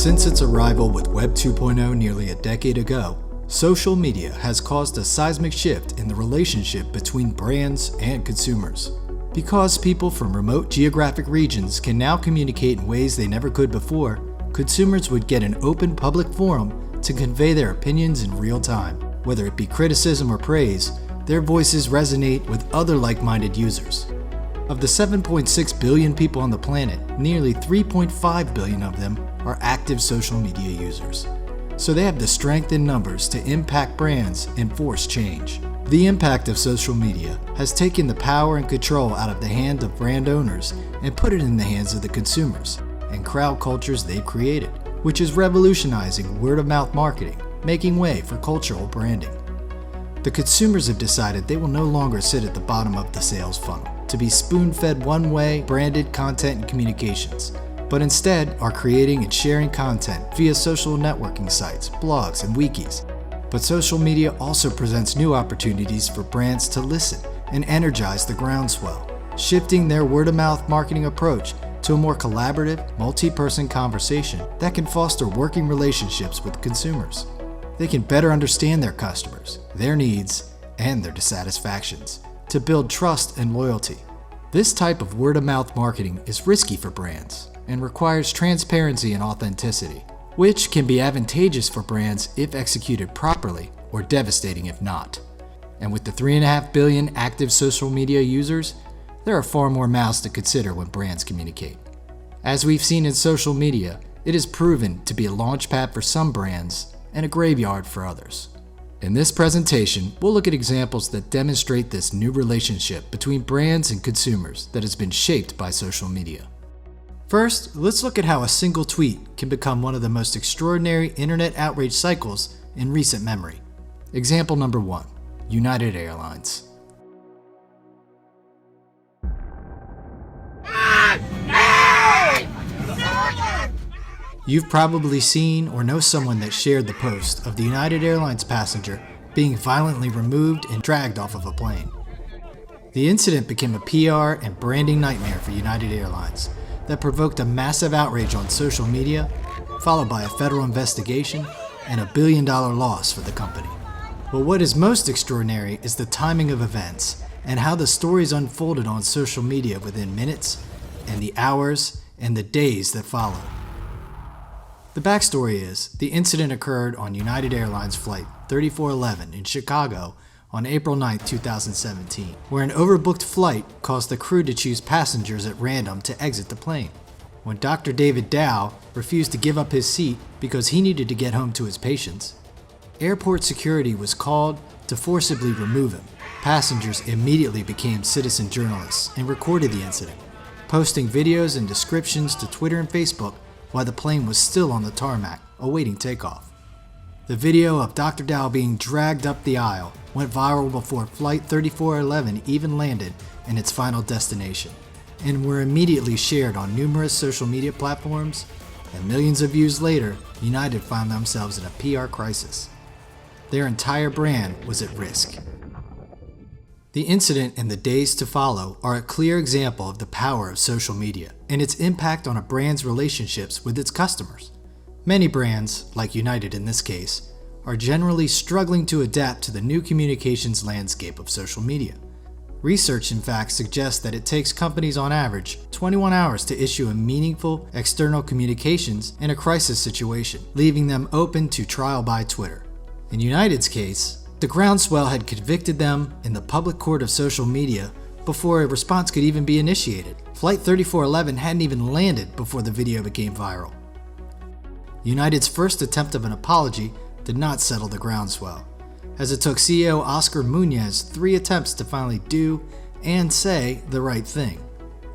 Since its arrival with Web 2.0 nearly a decade ago, social media has caused a seismic shift in the relationship between brands and consumers. Because people from remote geographic regions can now communicate in ways they never could before, consumers would get an open public forum to convey their opinions in real time. Whether it be criticism or praise, their voices resonate with other like-minded users. Of the 7.6 billion people on the planet, nearly 3.5 billion of them are active social media users. So they have the strength in numbers to impact brands and force change. The impact of social media has taken the power and control out of the hand of brand owners and put it in the hands of the consumers and crowd cultures they've created, which is revolutionizing word-of-mouth marketing, making way for cultural branding. The consumers have decided they will no longer sit at the bottom of the sales funnel to be spoon-fed one-way branded content and communications, but instead are creating and sharing content via social networking sites, blogs, and wikis. But social media also presents new opportunities for brands to listen and energize the groundswell, shifting their word-of-mouth marketing approach to a more collaborative, multi-person conversation that can foster working relationships with consumers. They can better understand their customers, their needs, and their dissatisfactions to build trust and loyalty. This type of word-of-mouth marketing is risky for brands and requires transparency and authenticity, which can be advantageous for brands if executed properly or devastating if not. And with the 3.5 billion active social media users, there are far more mouths to consider when brands communicate. As we've seen in social media, it is proven to be a launchpad for some brands and a graveyard for others. In this presentation, we'll look at examples that demonstrate this new relationship between brands and consumers that has been shaped by social media. First, let's look at how a single tweet can become one of the most extraordinary internet outrage cycles in recent memory. Example number 1, United Airlines. You've probably seen or know someone that shared the post of the United Airlines passenger being violently removed and dragged off of a plane. The incident became a PR and branding nightmare for United Airlines that provoked a massive outrage on social media, followed by a federal investigation and $1 billion loss for the company. But what is most extraordinary is the timing of events and how the stories unfolded on social media within minutes and the hours and the days that followed. The backstory is, the incident occurred on United Airlines Flight 3411 in Chicago on April 9, 2017, where an overbooked flight caused the crew to choose passengers at random to exit the plane. When Dr. David Dow refused to give up his seat because he needed to get home to his patients, airport security was called to forcibly remove him. Passengers immediately became citizen journalists and recorded the incident, posting videos and descriptions to Twitter and Facebook while the plane was still on the tarmac, awaiting takeoff. The video of Dr. Dow being dragged up the aisle went viral before Flight 3411 even landed in its final destination, and were immediately shared on numerous social media platforms, and millions of views later, United found themselves in a PR crisis. Their entire brand was at risk. The incident and the days to follow are a clear example of the power of social media and its impact on a brand's relationships with its customers. Many brands, like United in this case, are generally struggling to adapt to the new communications landscape of social media. Research, in fact, suggests that it takes companies on average 21 hours to issue a meaningful external communications in a crisis situation, leaving them open to trial by Twitter. In United's case, the groundswell had convicted them in the public court of social media before a response could even be initiated. Flight 3411 hadn't even landed before the video became viral. United's first attempt of an apology did not settle the groundswell, as it took CEO Oscar Munoz 3 attempts to finally do and say the right thing.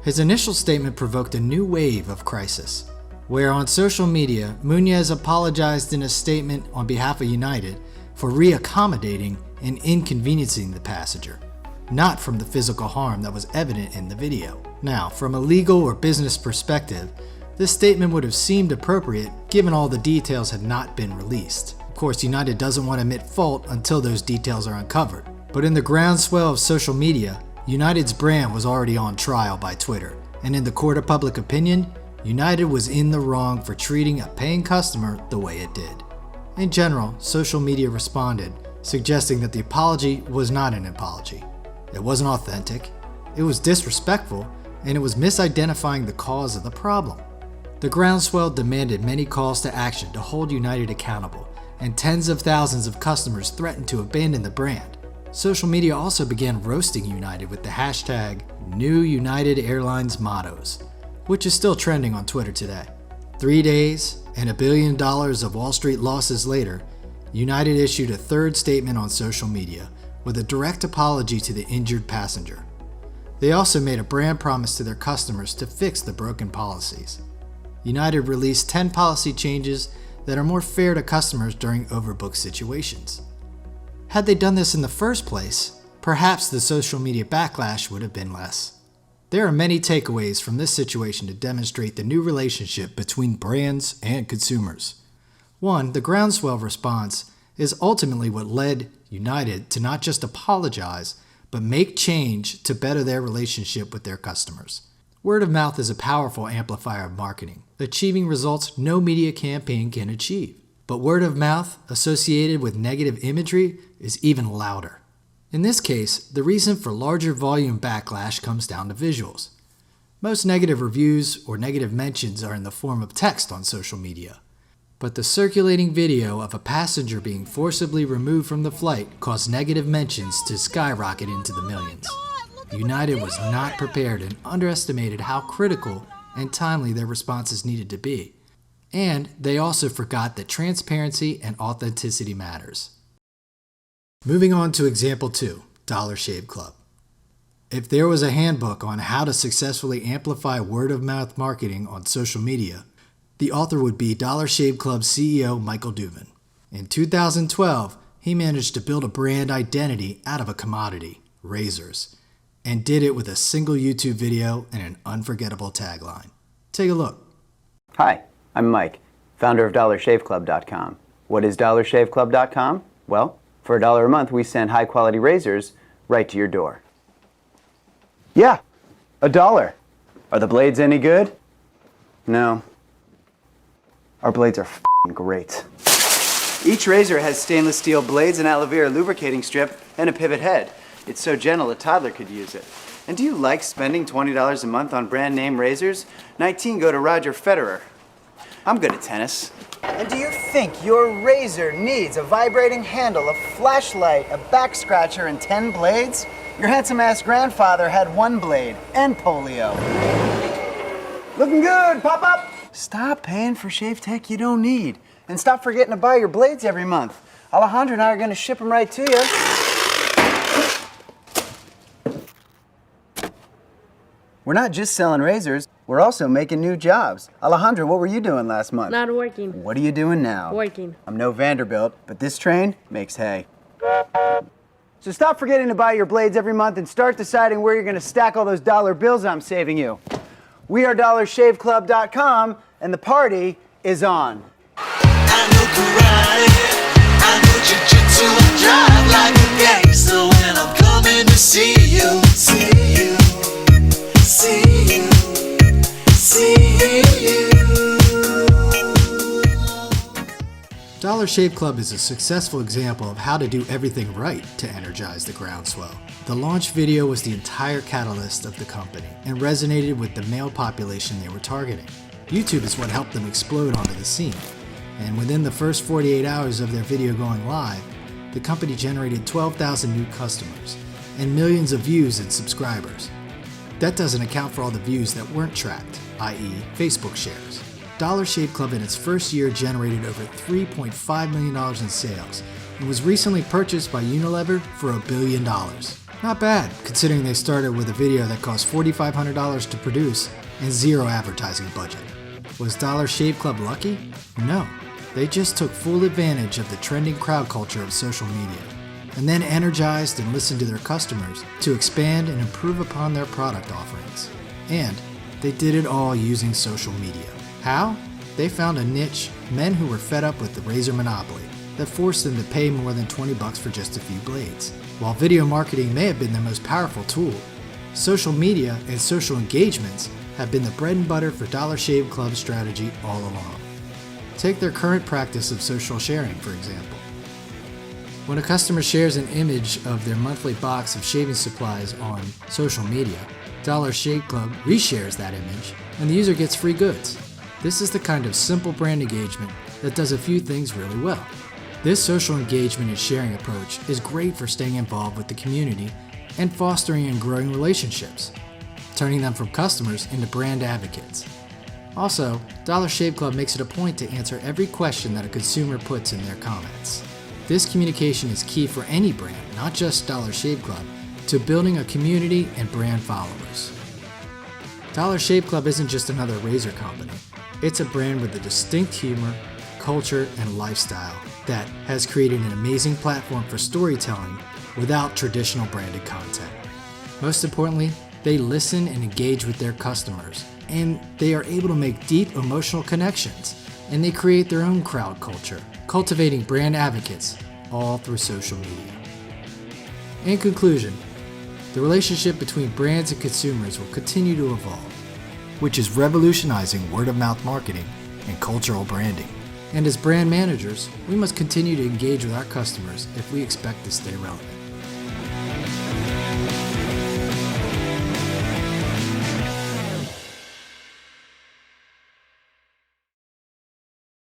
His initial statement provoked a new wave of crisis, where on social media, Munoz apologized in a statement on behalf of United for reaccommodating and inconveniencing the passenger, not from the physical harm that was evident in the video. Now, from a legal or business perspective, this statement would have seemed appropriate given all the details had not been released. Of course, United doesn't want to admit fault until those details are uncovered. But in the groundswell of social media, United's brand was already on trial by Twitter, and in the court of public opinion, United was in the wrong for treating a paying customer the way it did. In general, social media responded, suggesting that the apology was not an apology. It wasn't authentic, it was disrespectful, and it was misidentifying the cause of the problem. The groundswell demanded many calls to action to hold United accountable, and tens of thousands of customers threatened to abandon the brand. Social media also began roasting United with the hashtag New United Airlines mottos, which is still trending on Twitter today. 3 days and $1 billion of Wall Street losses later, United issued a third statement on social media with a direct apology to the injured passenger. They also made a brand promise to their customers to fix the broken policies. United released 10 policy changes that are more fair to customers during overbooked situations. Had they done this in the first place, perhaps the social media backlash would have been less. There are many takeaways from this situation to demonstrate the new relationship between brands and consumers. 1. The groundswell response is ultimately what led United to not just apologize, but make change to better their relationship with their customers. Word of mouth is a powerful amplifier of marketing, achieving results no media campaign can achieve. But word of mouth associated with negative imagery is even louder. In this case, the reason for larger volume backlash comes down to visuals. Most negative reviews or negative mentions are in the form of text on social media. But the circulating video of a passenger being forcibly removed from the flight caused negative mentions to skyrocket into the millions. United was not prepared and underestimated how critical and timely their responses needed to be. And they also forgot that transparency and authenticity matters. Moving on to example 2, Dollar Shave Club. If there was a handbook on how to successfully amplify word-of-mouth marketing on social media, the author would be Dollar Shave Club CEO Michael Dubin. In 2012, he managed to build a brand identity out of a commodity, razors, and did it with a single YouTube video and an unforgettable tagline. Take a look. Hi, I'm Mike, founder of DollarShaveClub.com. What is DollarShaveClub.com? Well, for $1 a month, we send high-quality razors right to your door. Yeah, $1. Are the blades any good? No. Our blades are f***ing great. Each razor has stainless steel blades, an aloe vera lubricating strip, and a pivot head. It's so gentle a toddler could use it. And do you like spending $20 a month on brand name razors? 19 go to Roger Federer. I'm good at tennis. And do you think your razor needs a vibrating handle, a flashlight, a back scratcher, and 10 blades? Your handsome-ass grandfather had 1 blade and polio. Looking good, pop-up! Stop paying for shave tech you don't need. And stop forgetting to buy your blades every month. Alejandro and I are going to ship them right to you. We're not just selling razors, we're also making new jobs. Alejandro, what were you doing last month? Not working. What are you doing now? Working. I'm no Vanderbilt, but this train makes hay. So stop forgetting to buy your blades every month and start deciding where you're going to stack all those dollar bills I'm saving you. We are DollarShaveClub.com, and the party is on. I know karate, I know jiu-jitsu, I drive like a gangster when I'm coming to see you, see you. See you, see you. Dollar Shave Club is a successful example of how to do everything right to energize the groundswell. The launch video was the entire catalyst of the company and resonated with the male population they were targeting. YouTube is what helped them explode onto the scene, and within the first 48 hours of their video going live, the company generated 12,000 new customers and millions of views and subscribers. That doesn't account for all the views that weren't tracked, i.e. Facebook shares. Dollar Shave Club in its first year generated over $3.5 million in sales and was recently purchased by Unilever for $1 billion. Not bad, considering they started with a video that cost $4,500 to produce and zero advertising budget. Was Dollar Shave Club lucky? No. They just took full advantage of the trending crowd culture of social media, and then energized and listened to their customers to expand and improve upon their product offerings. And they did it all using social media. How? They found a niche, men who were fed up with the razor monopoly, that forced them to pay more than $20 for just a few blades. While video marketing may have been their most powerful tool, social media and social engagements have been the bread and butter for Dollar Shave Club's strategy all along. Take their current practice of social sharing, for example. When a customer shares an image of their monthly box of shaving supplies on social media, Dollar Shave Club reshares that image and the user gets free goods. This is the kind of simple brand engagement that does a few things really well. This social engagement and sharing approach is great for staying involved with the community and fostering and growing relationships, turning them from customers into brand advocates. Also, Dollar Shave Club makes it a point to answer every question that a consumer puts in their comments. This communication is key for any brand, not just Dollar Shave Club, to building a community and brand followers. Dollar Shave Club isn't just another razor company. It's a brand with a distinct humor, culture, and lifestyle that has created an amazing platform for storytelling without traditional branded content. Most importantly, they listen and engage with their customers, and they are able to make deep emotional connections, and they create their own crowd culture, cultivating brand advocates all through social media. In conclusion, the relationship between brands and consumers will continue to evolve, which is revolutionizing word-of-mouth marketing and cultural branding. And as brand managers, we must continue to engage with our customers if we expect to stay relevant.